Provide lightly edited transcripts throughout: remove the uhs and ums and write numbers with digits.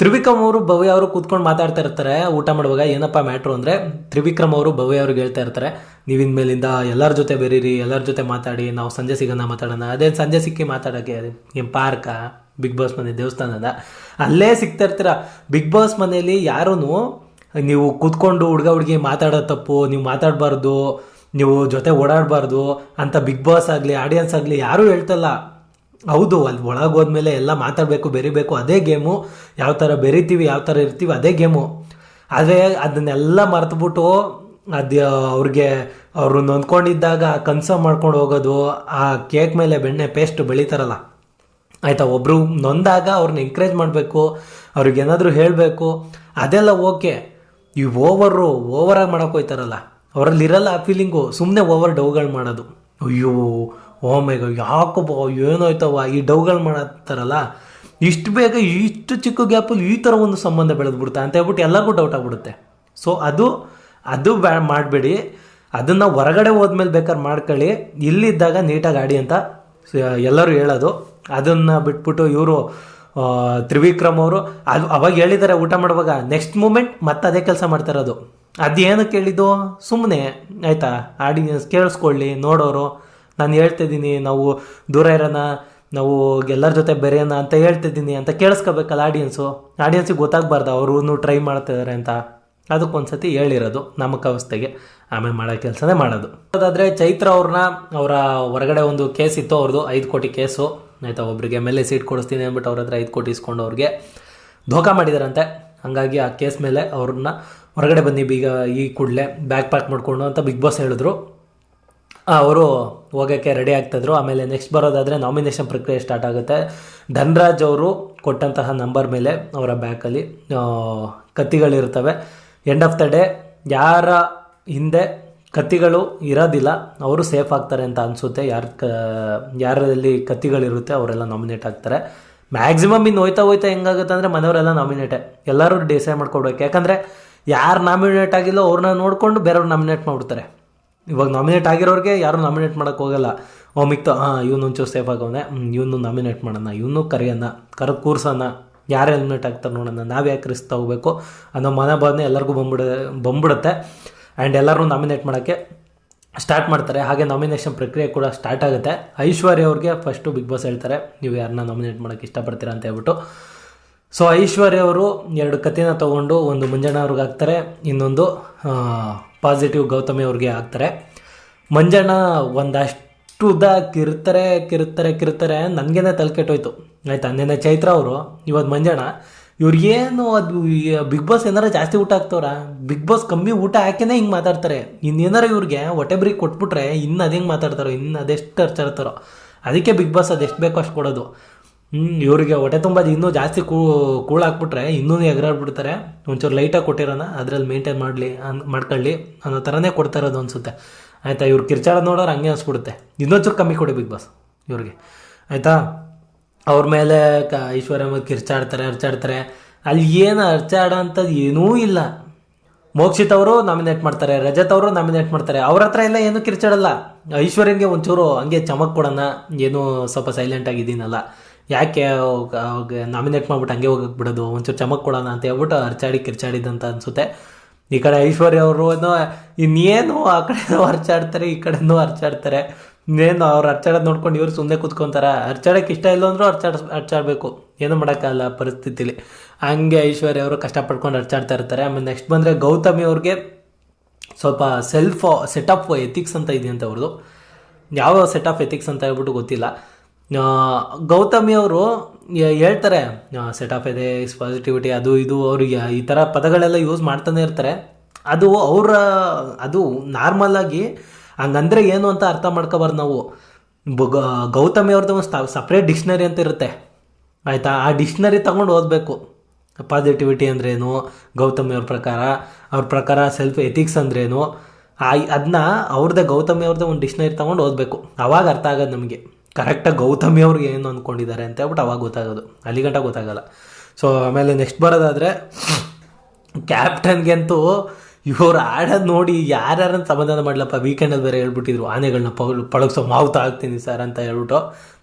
ತ್ರಿವಿಕ್ರಮ್ ಅವರು ಭವ್ಯ ಅವರು ಕೂತ್ಕೊಂಡು ಮಾತಾಡ್ತಾ ಇರ್ತಾರೆ ಊಟ ಮಾಡುವಾಗ. ಏನಪ್ಪ ಮ್ಯಾಟ್ರು ಅಂದರೆ, ತ್ರಿವಿಕ್ರಮ್ ಅವರು ಭವ್ಯ ಅವ್ರಿಗೆ ಹೇಳ್ತಾ ಇರ್ತಾರೆ, ನೀವು ಇನ್ಮೇಲಿಂದ ಎಲ್ಲರ ಜೊತೆ ಬೆರೀರಿ, ಎಲ್ಲರ ಜೊತೆ ಮಾತಾಡಿ, ನಾವು ಸಂಜೆ ಸಿಗೋಣ ಮಾತಾಡೋಣ. ಅದೇನು ಸಂಜೆ ಸಿಕ್ಕಿ ಮಾತಾಡೋಕ್ಕೆ ಏನು ಪಾರ್ಕಾ, ಬಿಗ್ ಬಾಸ್ ಮನೆ ದೇವಸ್ಥಾನದ ಅಲ್ಲೇ ಸಿಗ್ತಾ ಇರ್ತೀರ. ಬಿಗ್ ಬಾಸ್ ಮನೆಯಲ್ಲಿ ಯಾರೂ ನೀವು ಕೂತ್ಕೊಂಡು ಹುಡುಗ ಹುಡುಗಿ ಮಾತಾಡೋ ತಪ್ಪು, ನೀವು ಮಾತಾಡಬಾರ್ದು, ನೀವು ಜೊತೆ ಓಡಾಡಬಾರ್ದು ಅಂತ ಬಿಗ್ ಬಾಸ್ ಆಗಲಿ ಆಡಿಯನ್ಸ್ ಆಗಲಿ ಯಾರೂ ಹೇಳ್ತಲ್ಲ. ಹೌದು, ಅಲ್ಲಿ ಒಳಗೆ ಹೋದ್ಮೇಲೆ ಎಲ್ಲ ಮಾತಾಡಬೇಕು, ಬೆರಿಬೇಕು, ಅದೇ ಗೇಮು. ಯಾವ ಥರ ಬೆರಿತೀವಿ, ಯಾವ ಥರ ಇರ್ತೀವಿ, ಅದೇ ಗೇಮು. ಆದರೆ ಅದನ್ನೆಲ್ಲ ಮರೆತುಬಿಟ್ಟು ಅವ್ರಿಗೆ ಅವರು ನೊಂದ್ಕೊಂಡಿದ್ದಾಗ ಕನ್ಸರ್ವ್ ಮಾಡ್ಕೊಂಡು ಹೋಗೋದು, ಆ ಕೇಕ್ ಮೇಲೆ ಬೆಣ್ಣೆ ಪೇಸ್ಟ್ ಬೆಳೀತಾರಲ್ಲ, ಆಯಿತಾ, ಒಬ್ಬರು ನೊಂದಾಗ ಅವ್ರನ್ನ ಎಂಕರೇಜ್ ಮಾಡಬೇಕು, ಅವ್ರಿಗೇನಾದರೂ ಹೇಳಬೇಕು, ಅದೆಲ್ಲ ಓಕೆ. ಈ ಓವರಾಗಿ ಮಾಡೋಕೆ ಹೋಯ್ತಾರಲ್ಲ, ಅವರಲ್ಲಿ ಇರಲ್ಲ ಆ ಫೀಲಿಂಗು, ಸುಮ್ಮನೆ ಓವರ್ ಡೌಗಳು ಮಾಡೋದು. ಅಯ್ಯೋ ಓ ಮೈ ಗಾಡ್, ಯಾಕೋ ಏನೋಯ್ತವ ಈ ಡೌಗಳು ಮಾಡತ್ತಾರಲ್ಲ, ಇಷ್ಟು ಬೇಗ ಇಷ್ಟು ಚಿಕ್ಕ ಗ್ಯಾಪಲ್ಲಿ ಈ ಥರ ಒಂದು ಸಂಬಂಧ ಬೆಳೆದ್ಬಿಡುತ್ತೆ ಅಂತ ಹೇಳ್ಬಿಟ್ಟು ಎಲ್ಲರಿಗೂ ಡೌಟ್ ಆಗ್ಬಿಡುತ್ತೆ. ಸೊ ಅದು ಮಾಡಬೇಡಿ. ಅದನ್ನು ಹೊರಗಡೆ ಹೋದ್ಮೇಲೆ ಬೇಕಾದ್ರೆ ಮಾಡ್ಕೊಳ್ಳಿ, ಇಲ್ಲಿದ್ದಾಗ ನೀಟಾಗಿ ಆಡಿ ಅಂತ ಎಲ್ಲರೂ ಹೇಳೋದು. ಅದನ್ನು ಬಿಟ್ಬಿಟ್ಟು ಇವರು ತ್ರಿವಿಕ್ರಮ್ ಅವರು ಅವಾಗ ಹೇಳಿದ್ದಾರೆ ಊಟ ಮಾಡುವಾಗ, ನೆಕ್ಸ್ಟ್ ಮೂಮೆಂಟ್ ಮತ್ತೆ ಅದೇ ಕೆಲಸ ಮಾಡ್ತಾ ಇರೋದು. ಅದೇನಕ್ಕೆ ಹೇಳಿದ್ದು, ಸುಮ್ಮನೆ ಆಯಿತಾ, ಆಡಿಯನ್ಸ್ ಕೇಳಿಸ್ಕೊಳ್ಳಿ, ನೋಡೋರು. ನಾನು ಹೇಳ್ತಿದ್ದೀನಿ ನಾವು ದೂರ ಇರೋಣ, ನಾವು ಎಲ್ಲರ ಜೊತೆ ಬೆರೆಯೋಣ ಅಂತ ಹೇಳ್ತಿದ್ದೀನಿ ಅಂತ ಕೇಳಿಸ್ಕೋಬೇಕಲ್ಲ ಆಡಿಯನ್ಸಿಗೆ ಗೊತ್ತಾಗಬಾರ್ದು ಅವರು ಟ್ರೈ ಮಾಡ್ತಿದ್ದಾರೆ ಅಂತ. ಅದಕ್ಕೊಂದ್ಸತಿ ಹೇಳಿರೋದು ನಮಕವಸ್ಥೆಗೆ, ಆಮೇಲೆ ಮಾಡೋ ಕೆಲಸನೇ ಮಾಡೋದು. ಅದಾದರೆ ಚೈತ್ರ ಅವ್ರನ್ನ ಅವರ ಹೊರಗಡೆ ಒಂದು ಕೇಸ್ ಇತ್ತು, ಅವ್ರದ್ದು 5 ಕೋಟಿ ಕೇಸು ಆಯಿತಾ. ಒಬ್ಬರಿಗೆ ಮೇಲೆ ಸೀಟ್ ಕೊಡಿಸ್ತೀನಿ ಅಂದ್ಬಿಟ್ಟು ಅವ್ರ ಹತ್ರ 5 ಕೋಟಿ ಇಸ್ಕೊಂಡು ಅವ್ರಿಗೆ ಧೋಕಾ ಮಾಡಿದಾರಂತೆ. ಹಾಗಾಗಿ ಆ ಕೇಸ್ ಮೇಲೆ ಅವ್ರನ್ನ ಹೊರಗಡೆ ಬನ್ನಿ ಬೀಗ ಈ ಕೂಡಲೇ ಬ್ಯಾಗ್ ಪ್ಯಾಕ್ ಮಾಡಿಕೊಂಡು ಅಂತ ಬಿಗ್ ಬಾಸ್ ಹೇಳಿದ್ರು. ಅವರು ಹೋಗೋಕ್ಕೆ ರೆಡಿ ಆಗ್ತಾಯಿದ್ರು. ಆಮೇಲೆ ನೆಕ್ಸ್ಟ್ ಬರೋದಾದರೆ ನಾಮಿನೇಷನ್ ಪ್ರಕ್ರಿಯೆ ಸ್ಟಾರ್ಟ್ ಆಗುತ್ತೆ. ಧನ್ರಾಜ್ ಅವರು ಕೊಟ್ಟಂತಹ ನಂಬರ್ ಮೇಲೆ ಅವರ ಬ್ಯಾಕಲ್ಲಿ ಕತ್ತಿಗಳಿರ್ತವೆ. ಎಂಡ್ ಆಫ್ ದ ಡೇ ಯಾರ ಹಿಂದೆ ಕತ್ತಿಗಳು ಇರೋದಿಲ್ಲ ಅವರು ಸೇಫ್ ಆಗ್ತಾರೆ ಅಂತ ಅನಿಸುತ್ತೆ. ಯಾರಲ್ಲಿ ಕತ್ತಿಗಳಿರುತ್ತೆ ಅವರೆಲ್ಲ ನಾಮಿನೇಟ್ ಆಗ್ತಾರೆ. ಮ್ಯಾಕ್ಸಿಮಮ್ ಇನ್ನು ಹೋಯ್ತಾ ಹೆಂಗಾಗುತ್ತೆ ಅಂದರೆ ಮನೆಯವರೆಲ್ಲ ನಾಮಿನೇಟೇ, ಎಲ್ಲರೂ ಡಿಸೈಡ್ ಮಾಡ್ಕೊಡ್ಬೇಕು. ಯಾಕಂದರೆ ಯಾರು ನಾಮಿನೇಟ್ ಆಗಿಲ್ಲೋ ಅವ್ರನ್ನ ನೋಡಿಕೊಂಡು ಬೇರೆಯವ್ರು ನಾಮಿನೇಟ್ ಮಾಡಿಬಿಡ್ತಾರೆ. ಇವಾಗ ನಾಮಿನೇಟ್ ಆಗಿರೋರಿಗೆ ಯಾರು ನಾಮಿನೇಟ್ ಮಾಡೋಕ್ಕೆ ಹೋಗಲ್ಲ. ಮಿಕ್ತು ಇವನು ಒಂಚೂರು ಸೇಫ್ ಆಗವನೆ, ಇವನು ನಾಮಿನೇಟ್ ಮಾಡೋಣ, ಇವನು ಕರೆಯೋಣ, ಕೂರ್ಸೋಣ, ಯಾರು ಎಲಿಮಿನೇಟ್ ಆಗ್ತಾರೆ ನೋಡೋಣ, ನಾವು ಯಾಕೆ ರಿಸ್ಕ್ ತಗೋಬೇಕು ಅನ್ನೋ ಮನೋಭಾವನೆ ಎಲ್ಲರಿಗೂ ಬಂದ್ಬಿಡುತ್ತೆ. ಆ್ಯಂಡ್ ಎಲ್ಲರೂ ನಾಮಿನೇಟ್ ಮಾಡೋಕ್ಕೆ ಸ್ಟಾರ್ಟ್ ಮಾಡ್ತಾರೆ. ಹಾಗೆ ನಾಮಿನೇಷನ್ ಪ್ರಕ್ರಿಯೆ ಕೂಡ ಸ್ಟಾರ್ಟ್ ಆಗುತ್ತೆ. ಐಶ್ವರ್ಯ ಅವ್ರಿಗೆ ಫಸ್ಟು ಬಿಗ್ ಬಾಸ್ ಹೇಳ್ತಾರೆ, ನೀವು ಯಾರನ್ನ ನಾಮಿನೇಟ್ ಮಾಡೋಕ್ಕೆ ಇಷ್ಟಪಡ್ತೀರಾ ಅಂತ ಹೇಳ್ಬಿಟ್ಟು. ಸೊ ಐಶ್ವರ್ಯ ಅವರು 2 ಕತ್ತಿನ ತೊಗೊಂಡು ಒಂದು ಮಂಜಣ್ಣ ಅವ್ರಿಗೆ ಹಾಕ್ತಾರೆ, ಇನ್ನೊಂದು ಪಾಸಿಟಿವ್ ಗೌತಮಿ ಅವ್ರಿಗೆ ಹಾಕ್ತಾರೆ. ಮಂಜಣ್ಣ ಒಂದಷ್ಟು ಕಿರ್ತಾರೆ ನನಗೇನೆ ತಲೆ ಕೆಟ್ಟೋಯ್ತು ಆಯಿತಾ. ನೆನ್ನೆ ಚೈತ್ರ ಅವರು, ಇವತ್ತು ಮಂಜಣ್ಣ, ಇವ್ರಿಗೇನು ಅದು ಬಿಗ್ ಬಾಸ್ ಏನಾರ ಜಾಸ್ತಿ ಊಟ ಹಾಕ್ತವ್ರ, ಬಿಗ್ ಬಾಸ್ ಕಮ್ಮಿ ಊಟ ಹಾಕಿನೇ ಹಿಂಗೆ ಮಾತಾಡ್ತಾರೆ. ಇನ್ನೇನಾರ ಇವ್ರಿಗೆ ಹೊಟ್ಟೆ ಬ್ರೇಕ್ ಕೊಟ್ಬಿಟ್ರೆ ಇನ್ನು ಅದು ಹೆಂಗೆ ಮಾತಾಡ್ತಾರೋ, ಇನ್ನು ಅದೆಷ್ಟು ಅರ್ಚಾಡ್ತಾರೋ. ಅದಕ್ಕೆ ಬಿಗ್ ಬಾಸ್ ಅದೆಷ್ಟು ಬೇಕೋ ಅಷ್ಟು ಕೊಡೋದು. ಇವರಿಗೆ ಹೊಟ್ಟೆ ತುಂಬ ಇನ್ನೂ ಜಾಸ್ತಿ ಕೂಳಾಕ್ಬಿಟ್ರೆ ಇನ್ನೂ ಎಗರಾಡ್ಬಿಡ್ತಾರೆ. ಒಂಚೂರು ಲೈಟಾಗಿ ಕೊಟ್ಟಿರೋಣ, ಅದರಲ್ಲಿ ಮೇಂಟೈನ್ ಮಾಡ್ಕೊಳ್ಳಿ ಅನ್ನೋ ಥರನೇ ಕೊಡ್ತಾ ಇರೋದು ಅನಿಸುತ್ತೆ ಆಯಿತಾ. ಇವ್ರು ಕಿರ್ಚಾಡೋದು ನೋಡೋರು ಹಂಗೆ ಅನಿಸ್ಬಿಡುತ್ತೆ. ಇನ್ನೊಂಚೂರು ಕಮ್ಮಿ ಕೊಡಿ ಬಿಗ್ ಬಾಸ್ ಇವ್ರಿಗೆ ಆಯಿತಾ. ಅವ್ರ ಮೇಲೆ ಐಶ್ವರ್ಯ ಅರ್ಚಾಡ್ತಾರೆ. ಅಲ್ಲಿ ಏನು ಅರ್ಚಾಡೋ ಅಂಥದ್ದು ಏನೂ ಇಲ್ಲ. ಮೋಕ್ಷಿತ್ ಅವರು ನಾಮಿನೇಟ್ ಮಾಡ್ತಾರೆ, ರಜತ್ ಅವರು ನಾಮಿನೇಟ್ ಮಾಡ್ತಾರೆ. ಅವ್ರ ಹತ್ರ ಎಲ್ಲ ಏನೂ ಕಿರ್ಚಾಡಲ್ಲ. ಐಶ್ವರ್ಯಂಗೆ ಒಂಚೂರು ಹಂಗೆ ಚಮಕ್ ಕೊಡೋಣ, ಏನೂ ಸ್ವಲ್ಪ ಸೈಲೆಂಟ್ ಆಗಿದ್ದೀನಲ್ಲ, ಯಾಕೆ ನಾಮಿನೇಟ್ ಮಾಡ್ಬಿಟ್ಟು ಹಂಗೆ ಹೋಗಕ್ಕೆ ಬಿಡೋದು, ಒಂಚೂರು ಚಮಕ್ ಕೊಡೋಣ ಅಂತ ಹೇಳ್ಬಿಟ್ಟು ಕಿರ್ಚಾಡಿದ್ದಂತ ಅನಿಸುತ್ತೆ. ಈ ಕಡೆ ಐಶ್ವರ್ಯ ಅವರು ಇನ್ನೇನು ಆ ಕಡೆನೂ ಅರ್ಚಾಡ್ತಾರೆ, ಈ ಕಡೆನೂ ಅರ್ಚಾಡ್ತಾರೆ. ಇನ್ನೇನು ಅವ್ರು ಅರ್ಚಾಡೋದು ನೋಡ್ಕೊಂಡು ಇವ್ರು ಸುಮ್ಮನೆ ಕೂತ್ಕೊತಾರೆ. ಅರ್ಚಾಡೋಕ್ಕೆ ಇಷ್ಟ ಇಲ್ಲ ಅಂದರೂ ಅರ್ಚಾಡಬೇಕು, ಏನೂ ಮಾಡೋಕ್ಕಲ್ಲ ಪರಿಸ್ಥಿತಿಲಿ. ಹಂಗೆ ಐಶ್ವರ್ಯ ಅವರು ಕಷ್ಟಪಡ್ಕೊಂಡು ಅರ್ಚಾಡ್ತಾ ಇರ್ತಾರೆ. ಆಮೇಲೆ ನೆಕ್ಸ್ಟ್ ಬಂದರೆ ಗೌತಮಿ ಅವ್ರಿಗೆ ಸ್ವಲ್ಪ ಸೆಟಪ್ ಎಥಿಕ್ಸ್ ಅಂತ ಇದೆಯಂತ ಅವ್ರದ್ದು. ಯಾವ ಸೆಟ್ ಆಫ್ ಎಥಿಕ್ಸ್ ಅಂತ ಹೇಳ್ಬಿಟ್ಟು ಗೊತ್ತಿಲ್ಲ. ಗೌತಮಿ ಅವರು ಹೇಳ್ತಾರೆ ಸೆಟ್ ಆಫ್ ಎಥಿಕ್ಸ್, ಪಾಸಿಟಿವಿಟಿ, ಅದು ಇದು, ಅವ್ರಿಗೆ ಈ ಥರ ಪದಗಳೆಲ್ಲ ಯೂಸ್ ಮಾಡ್ತಾನೆ ಇರ್ತಾರೆ. ಅದು ನಾರ್ಮಲಾಗಿ ಹಂಗಂದ್ರೆ ಏನು ಅಂತ ಅರ್ಥ ಮಾಡ್ಕೋಬಾರ್ದು ನಾವು. ಗೌತಮಿ ಅವ್ರದ್ದು ಒಂದು ಸಪ್ರೇಟ್ ಡಿಕ್ಷನರಿ ಅಂತ ಇರುತ್ತೆ ಆಯಿತಾ. ಆ ಡಿಕ್ಷನರಿ ತೊಗೊಂಡು ಓದಬೇಕು. ಪಾಸಿಟಿವಿಟಿ ಅಂದ್ರೇನು, ಗೌತಮಿ ಅವ್ರ ಪ್ರಕಾರ ಸೆಲ್ಫ್ ಎಥಿಕ್ಸ್ ಅಂದ್ರೇನು, ಅದನ್ನ ಗೌತಮಿ ಅವ್ರದ್ದೇ ಒಂದು ಡಿಕ್ಷನರಿ ತೊಗೊಂಡು ಓದಬೇಕು. ಅವಾಗ ಅರ್ಥ ಆಗೋದು ನಮಗೆ ಕರೆಕ್ಟಾಗಿ ಗೌತಮಿ ಅವ್ರಿಗೆ ಏನು ಅಂದ್ಕೊಂಡಿದ್ದಾರೆ ಅಂತ ಹೇಳ್ಬಿಟ್ಟು ಅವಾಗ ಗೊತ್ತಾಗೋದು, ಅಲ್ಲಿಗಂಟ ಗೊತ್ತಾಗಲ್ಲ. ಸೊ ಆಮೇಲೆ ನೆಕ್ಸ್ಟ್ ಬರೋದಾದರೆ ಕ್ಯಾಪ್ಟನ್ಗೆಂತೂ ಇವ್ರು ಆಡೋದು ನೋಡಿ ಯಾರ್ಯಾರನ್ನು ಸಮಾಧಾನ ಮಾಡಲಪ್ಪ. ವೀಕೆಂಡಲ್ಲಿ ಬೇರೆ ಹೇಳ್ಬಿಟ್ಟಿದ್ರು ಆನೆಗಳನ್ನ ಪಳಗಿಸೋ ಮಾವುತ ಆಗ್ತೀನಿ ಸರ್ ಅಂತ ಹೇಳ್ಬಿಟ್ಟು.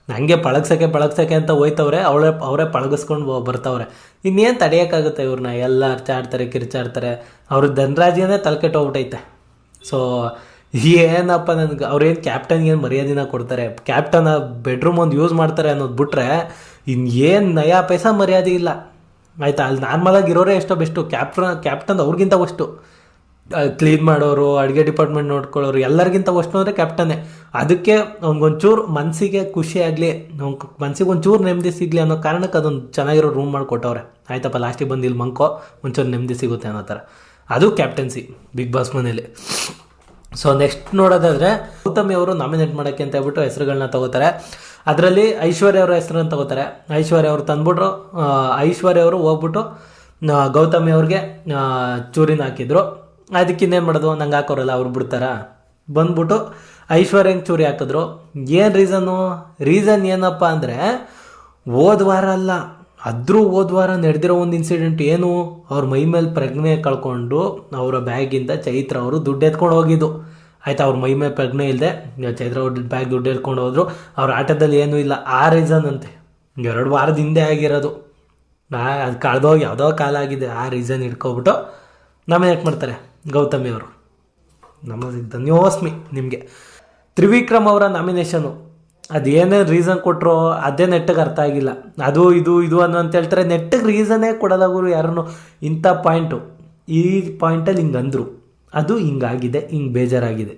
ಹಂಗೆ ಪಳಗ್ಸಕ್ಕೆ ಅಂತ ಹೋಯ್ತವ್ರೆ, ಅವರೇ ಪಳಗಿಸ್ಕೊಂಡು ಬರ್ತವ್ರೆ. ಇನ್ನೇನು ತಡೆಯೋಕ್ಕಾಗುತ್ತೆ ಇವ್ರನ್ನ? ಎಲ್ಲ ಅರ್ಚಾಡ್ತಾರೆ, ಕಿರ್ಚಾಡ್ತಾರೆ. ಅವ್ರ ಧನರಾಜಿನೇ ತಲೆಕೆಟ್ಟೋಗ್ಬಿಟ್ಟೈತೆ. ಸೊ ಏನಪ್ಪ, ನನಗೆ ಅವ್ರೇನು ಕ್ಯಾಪ್ಟನ್ಗೆ ಏನು ಮರ್ಯಾದಿನ ಕೊಡ್ತಾರೆ? ಕ್ಯಾಪ್ಟನ್ ಬೆಡ್ರೂಮ್ ಒಂದು ಯೂಸ್ ಮಾಡ್ತಾರೆ ಅನ್ನೋದು ಬಿಟ್ರೆ ಇನ್ನೇನು ನಯಾ ಪೈಸಾ ಮರ್ಯಾದೆ ಇಲ್ಲ, ಆಯಿತಾ? ಅಲ್ಲಿ ನಾರ್ಮಲಾಗಿ ಇರೋರೇ ಎಷ್ಟೋ ಬೆಸ್ಟು. ಕ್ಯಾಪ್ಟನ್ ಅವ್ರಿಗಿಂತ ಅಷ್ಟು ಕ್ಲೀನ್ ಮಾಡೋರು, ಅಡುಗೆ ಡಿಪಾರ್ಟ್ಮೆಂಟ್ ನೋಡ್ಕೊಳ್ಳೋರು, ಎಲ್ಲರಿಗಿಂತ ಅಷ್ಟು ಅಂದರೆ ಕ್ಯಾಪ್ಟನ್ನೇ. ಅದಕ್ಕೆ ಅವ್ನಿಗೊಂಚೂರು ಮನಸ್ಸಿಗೆ ಖುಷಿ ಆಗಲಿ, ಮನಸ್ಸಿಗೆ ಒಂಚೂರು ನೆಮ್ಮದಿ ಸಿಗಲಿ ಅನ್ನೋ ಕಾರಣಕ್ಕೆ ಅದೊಂದು ಚೆನ್ನಾಗಿರೋ ರೂಮ್ ಮಾಡಿಕೊಟ್ಟವ್ರೆ. ಆಯ್ತಪ್ಪ, ಲಾಸ್ಟಿಗೆ ಬಂದು ಇಲ್ಲಿ ಮಂಕೋ, ಒಂಚೂರು ನೆಮ್ಮದಿ ಸಿಗುತ್ತೆ ಅನ್ನೋ ಥರ. ಅದು ಕ್ಯಾಪ್ಟನ್ಸಿ ಬಿಗ್ ಬಾಸ್ ಮನೇಲಿ. ಸೊ ನೆಕ್ಸ್ಟ್ ನೋಡೋದಾದರೆ, ಗೌತಮಿ ಅವರು ನಾಮಿನೇಟ್ ಮಾಡೋಕ್ಕೆ ಅಂತ ಹೇಳ್ಬಿಟ್ಟು ಹೆಸರುಗಳನ್ನ ತಗೋತಾರೆ. ಅದರಲ್ಲಿ ಐಶ್ವರ್ಯ ಅವರ ಹೆಸರನ್ನು ತಗೋತಾರೆ. ಐಶ್ವರ್ಯ ಅವರು ತಂದ್ಬಿಟ್ರು. ಐಶ್ವರ್ಯ ಅವರು ಹೋಗ್ಬಿಟ್ಟು ಗೌತಮಿ ಅವ್ರಿಗೆ ಚೂರಿನ ಹಾಕಿದ್ರು. ಅದಕ್ಕೆ ಇನ್ನೇನು ಮಾಡೋದು, ನಂಗೆ ಹಾಕೋರಲ್ಲ, ಅವ್ರು ಬಿಡ್ತಾರ? ಬಂದ್ಬಿಟ್ಟು ಐಶ್ವರ್ಯಂಗೆ ಚೂರಿ ಹಾಕಿದ್ರು. ಏನು ರೀಸನ್ ಏನಪ್ಪ ಅಂದರೆ, ಹೋದ ವಾರ ಅಲ್ಲ, ಹೋದ ವಾರ ನಡೆದಿರೋ ಒಂದು ಇನ್ಸಿಡೆಂಟ್ ಏನು, ಅವ್ರ ಮೈ ಮೇಲೆ ಪ್ರಜ್ಞೆ ಕಳ್ಕೊಂಡು ಅವರ ಬ್ಯಾಗಿಂದ ಚೈತ್ರ ಅವರು ದುಡ್ಡು ಎತ್ಕೊಂಡು ಹೋಗಿದ್ದು. ಆಯ್ತಾ, ಅವ್ರ ಮೈ ಮೇಲೆ ಪ್ರಜ್ಞೆ ಇಲ್ಲದೆ ಚೈತ್ರ ಅವ್ರ ಬ್ಯಾಗ್ ದುಡ್ಡು ಎತ್ಕೊಂಡು ಹೋದ್ರು. ಅವ್ರ ಆಟದಲ್ಲಿ ಏನೂ ಇಲ್ಲ, ಆ ರೀಸನ್ ಅಂತೆ. 2 ವಾರದ ಹಿಂದೆ ಆಗಿರೋದು. ಅದು ಕಳೆದೋಗಿ ಯಾವುದೋ ಕಾಲ ಆಗಿದೆ. ಆ ರೀಸನ್ ಇಟ್ಕೊಬಿಟ್ಟು ನಾಮಿನೇಟ್ ಮಾಡ್ತಾರೆ ಗೌತಮಿ ಅವರು. ನಮಗೆ ಧನ್ಯೋಸ್ಮಿ ನಿಮಗೆ. ತ್ರಿವಿಕ್ರಮ್ ಅವರ ನಾಮಿನೇಷನು, ಅದೇನೇನು ರೀಸನ್ ಕೊಟ್ಟರು ಅದೇ ನೆಟ್ಟಿಗೆ ಅರ್ಥ ಆಗಿಲ್ಲ. ಅದು ಇದು ಅಂತ ಹೇಳ್ತಾರೆ, ನೆಟ್ಟಿಗೆ ರೀಸನ್ನೇ ಕೊಡೋದಾಗರು ಯಾರನ್ನು. ಇಂಥ ಪಾಯಿಂಟು, ಈ ಪಾಯಿಂಟಲ್ಲಿ ಹಿಂಗೆ ಅಂದರು, ಅದು ಹಿಂಗಾಗಿದೆ, ಹಿಂಗೆ ಬೇಜಾರಾಗಿದೆ,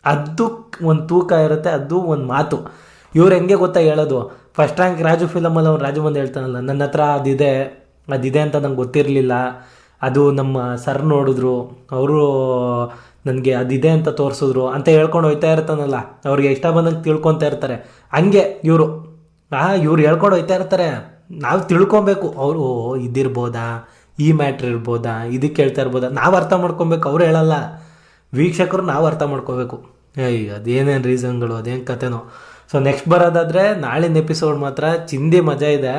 ಅದು ಒಂದು ತೂಕ ಇರುತ್ತೆ, ಅದು ಒಂದು ಮಾತು. ಇವ್ರು ಹೆಂಗೆ ಗೊತ್ತಾ ಹೇಳೋದು? ಫಸ್ಟ್ ರ್ಯಾಂಕ್ ರಾಜು ಫಿಲಮಲ್ಲಿ ಅವ್ನು ರಾಜು ಬಂದು ಹೇಳ್ತಾನಲ್ಲ, ನನ್ನ ಹತ್ರ ಅದಿದೆ ಅಂತ ನಂಗೆ ಗೊತ್ತಿರಲಿಲ್ಲ, ಅದು ನಮ್ಮ ಸರ್ ನೋಡಿದ್ರು, ಅವರು ನನಗೆ ಅದಿದೆ ಅಂತ ತೋರಿಸಿದ್ರು ಅಂತ ಹೇಳ್ಕೊಂಡು ಹೋಗ್ತಾ ಇರ್ತಾನಲ್ಲ. ಅವ್ರಿಗೆ ಇಷ್ಟ ಬಂದಂಗೆ ತಿಳ್ಕೊತಾ ಇರ್ತಾರೆ. ಹಂಗೆ ಇವರು ಹೇಳ್ಕೊಂಡು ಹೋಗ್ತಾ ಇರ್ತಾರೆ. ನಾವು ತಿಳ್ಕೊಬೇಕು, ಅವರು ಇದಿರ್ಬೋದಾ, ಈ ಮ್ಯಾಟ್ರ್ ಇರ್ಬೋದಾ, ಇದಕ್ಕೆ ಹೇಳ್ತಾ ಇರ್ಬೋದಾ, ನಾವು ಅರ್ಥ ಮಾಡ್ಕೊಬೇಕು. ಅವ್ರು ಹೇಳಲ್ಲ, ವೀಕ್ಷಕರು ನಾವು ಅರ್ಥ ಮಾಡ್ಕೋಬೇಕು. ಅದೇನೇನು ರೀಸನ್ಗಳು, ಅದೇನು ಕತೆನೋ. ಸೊ ನೆಕ್ಸ್ಟ್ ಬರೋದಾದರೆ, ನಾಳಿನ ಎಪಿಸೋಡ್ ಮಾತ್ರ ಚಿಂದಿ ಮಜಾ ಇದೆ.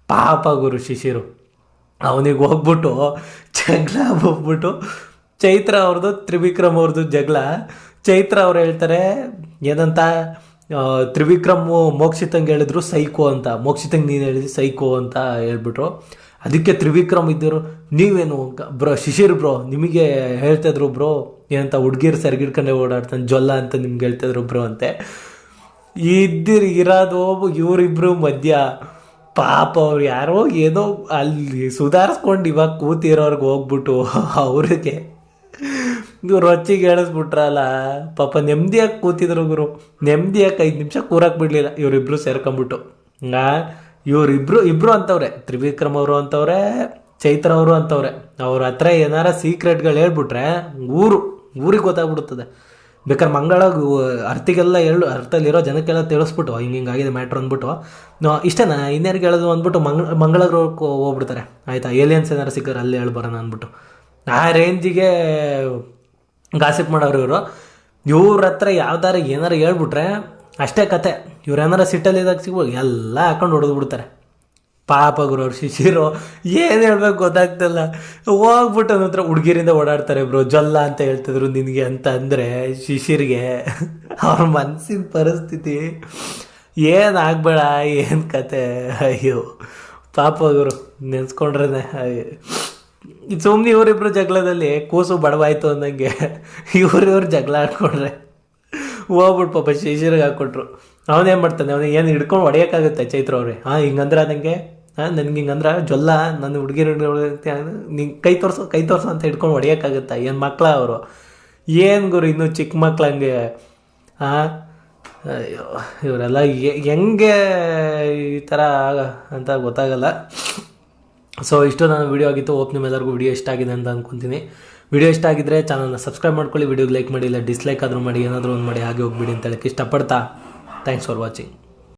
ಪಾಪ ಗುರು ಶಿಶಿರು, ಅವನಿಗೆ ಹೋಗ್ಬಿಟ್ಟು ಜಗಳ ಹೋಗ್ಬಿಟ್ಟು ಚೈತ್ರ ಅವ್ರದ್ದು ತ್ರಿವಿಕ್ರಮ್ ಅವ್ರದ್ದು ಜಗಳ. ಚೈತ್ರ ಅವ್ರು ಹೇಳ್ತಾರೆ ಏನಂತ, ತ್ರಿವಿಕ್ರಮ್ ಮೋಕ್ಷಿತಂಗೆ ಹೇಳಿದ್ರು ಸೈಕೋ ಅಂತ, ಮೋಕ್ಷಿತಂಗೆ ನೀನು ಹೇಳಿದ್ವಿ ಸೈಕೋ ಅಂತ ಹೇಳ್ಬಿಟ್ರು. ಅದಕ್ಕೆ ತ್ರಿವಿಕ್ರಮ್ ಇದ್ದರು, ನೀವೇನು ಬ್ರೋ ಶಿಶಿರ್ ಬ್ರೋ, ನಿಮಗೆ ಹೇಳ್ತಾಯಿದ್ರು ಬ್ರೋ ಏನಂತ, ಹುಡ್ಗಿರು ಸೆರಗಿಡ್ಕೊಂಡೆ ಓಡಾಡ್ತಾನೆ ಜೊಲ್ಲ ಅಂತ ನಿಮ್ಗೆ ಹೇಳ್ತಾಯಿದ್ರು ಬ್ರೋ ಅಂತೆ. ಇರೋದು ಇವರಿಬ್ರು ಮಧ್ಯ. ಪಾಪ ಅವ್ರು ಯಾರೋ ಏನೋ ಅಲ್ಲಿ ಸುಧಾರಿಸ್ಕೊಂಡು ಇವಾಗ ಕೂತಿರೋರ್ಗೆ ಹೋಗ್ಬಿಟ್ಟು ಅವ್ರಿಗೆ ಇವ್ರು ಹೊಚ್ಚಿಗೆ ಹೇಳಿಸ್ಬಿಟ್ರಲ್ಲ. ಪಾಪ ನೆಮ್ಮದಿಯಾಗಿ ಕೂತಿದ್ರು ಗುರು, ನೆಮ್ಮದಿಯಾಗಿ 5 ನಿಮಿಷ ಕೂರಕ್ಕೆ ಬಿಡಲಿಲ್ಲ ಇವರಿಬ್ರು ಸೇರ್ಕೊಂಬಿಟ್ಟು. ಇಬ್ರು ಅಂತವ್ರೆ, ತ್ರಿವಿಕ್ರಮ್ ಅವರು ಅಂತವ್ರೆ, ಚೈತ್ರ ಅವರು ಅಂತವ್ರೆ. ಅವ್ರ ಹತ್ರ ಏನಾರ ಸೀಕ್ರೆಟ್ಗಳು ಹೇಳ್ಬಿಟ್ರೆ ಊರಿಗೆ ಗೊತ್ತಾಗ್ಬಿಡ್ತದೆ. ಬೇಕಾದ್ರೆ ಅರ್ಥಿಗೆಲ್ಲ ಅರ್ಥದಲ್ಲಿರೋ ಜನಕ್ಕೆಲ್ಲ ತಿಳಿಸ್ಬಿಟ್ಟು ಹಿಂಗಾಗಿದೆ ಮ್ಯಾಟ್ರ್ ಅಂದ್ಬಿಟ್ಟು, ಇಷ್ಟೇನಾ ಇನ್ಯಾರಿಗೆ ಹೇಳೋದು ಅಂದ್ಬಿಟ್ಟು ಮಂಗಳಗ್ರಹಕ್ಕೆ ಹೋಗ್ಬಿಡ್ತಾರೆ. ಆಯಿತಾ, ಏಲಿಯನ್ಸ್ ಏನಾರು ಸಿಕ್ಕರೆ ಅಲ್ಲೇ ಹೇಳ್ಬರೋಣ ಅಂದ್ಬಿಟ್ಟು ಆ ರೇಂಜಿಗೆ ಗಾಸಿಪ್ ಮಾಡೋರು ಇವರು. ಇವ್ರ ಹತ್ರ ಯಾವ್ದಾರ ಏನಾರು ಹೇಳ್ಬಿಟ್ರೆ ಅಷ್ಟೇ ಕತೆ. ಇವ್ರು ಏನಾರ ಸಿಟ್ಟಲ್ಲಿದ್ದಾಗ ಸಿಗ್ಬೋದು ಎಲ್ಲ ಹಾಕೊಂಡು ಹೊಡೆದ್ಬಿಡ್ತಾರೆ. ಪಾಪ ಗುರು ಅವ್ರು ಶಿಶಿರು ಏನು ಹೇಳ್ಬೇಕು ಗೊತ್ತಾಗ್ತಿಲ್ಲ. ಹೋಗ್ಬಿಟ್ಟು ನನ್ನ ಹತ್ರ ಹುಡುಗಿರಿಂದ ಓಡಾಡ್ತಾರೆ ಬ್ರೋ, ಜೊಲ್ಲ ಅಂತ ಹೇಳ್ತಿದ್ರು ನಿನಗೆ ಅಂತ ಅಂದರೆ ಶಿಶಿರ್ಗೆ ಅವ್ರ ಮನಸ್ಸಿನ ಪರಿಸ್ಥಿತಿ ಏನಾಗಬೇಡ, ಏನು ಕತೆ. ಅಯ್ಯೋ ಪಾಪ ಗುರು, ನೆನೆಸ್ಕೊಂಡ್ರೆ ಸುಮ್ಮನೆ ಇವರಿಬ್ರು ಜಗಳದಲ್ಲಿ ಕೂಸು ಬಡವಾಯ್ತು ಅಂದಂಗೆ ಇವ್ರು ಜಗಳ ಆಡ್ಕೊಂಡ್ರೆ ಹೋಗ್ಬಿಟ್ಟು ಪಾಪ ಶಿಶಿರ್ಗೆ ಹಾಕ್ಕೊಟ್ರು. ಅವನೇನು ಮಾಡ್ತಾನೆ, ಅವನಿಗೆ ಏನು ಹಿಡ್ಕೊಂಡು ಹೊಡೆಯೋಕ್ಕಾಗುತ್ತೆ ಚೈತ್ರ ಅವ್ರೆ? ಹಿಂಗಂದ್ರೆ ನನಗೆ ನನಗೆ ಹಿಂಗಂದ್ರೆ ಜೊಲ್ಲ, ನನ್ನ ಹುಡುಗಿರು ನಿಂಗೆ ಕೈ ತೋರಿಸು ಅಂತ ಹಿಡ್ಕೊಂಡು ಹೊಡೆಯೋಕ್ಕಾಗುತ್ತಾ? ಏನು ಮಕ್ಕಳ ಅವರು? ಏನು ಗುರು ಇನ್ನೂ ಚಿಕ್ಕ ಮಕ್ಳಂಗೆ. ಅಯ್ಯೋ ಇವರೆಲ್ಲ ಹೆಂಗೆ ಈ ಥರ ಅಂತ ಗೊತ್ತಾಗಲ್ಲ. ಸೊ ಇಷ್ಟು ನನ್ನ ವೀಡಿಯೋ ಆಗಿತ್ತು. ಹೋಪ್ ನಿಮ್ಮೆಲ್ಲರಿಗೂ ವಿಡಿಯೋ ಇಷ್ಟ ಆಗಿದೆ ಅಂತ ಅಂದ್ಕೊತೀನಿ. ವಿಡಿಯೋ ಇಷ್ಟ ಆಗಿದ್ದರೆ ಚಾನಲ್ನ ಸಬ್ಸ್ಕ್ರೈಬ್ ಮಾಡ್ಕೊಳ್ಳಿ, ವಿಡಿಯೋಗೆ ಲೈಕ್ ಮಾಡಿ, ಇಲ್ಲ ಡಿಸ್ಲೈಕ್ ಆದರೂ ಮಾಡಿ, ಏನಾದರೂ ಒಂದು ಮಾಡಿ ಹಾಗೆ ಹೋಗ್ಬಿಡಿ ಅಂತ ಹೇಳಕ್ಕೆ ಇಷ್ಟಪಡ್ತಾ ಥ್ಯಾಂಕ್ಸ್ ಫಾರ್ ವಾಚಿಂಗ್.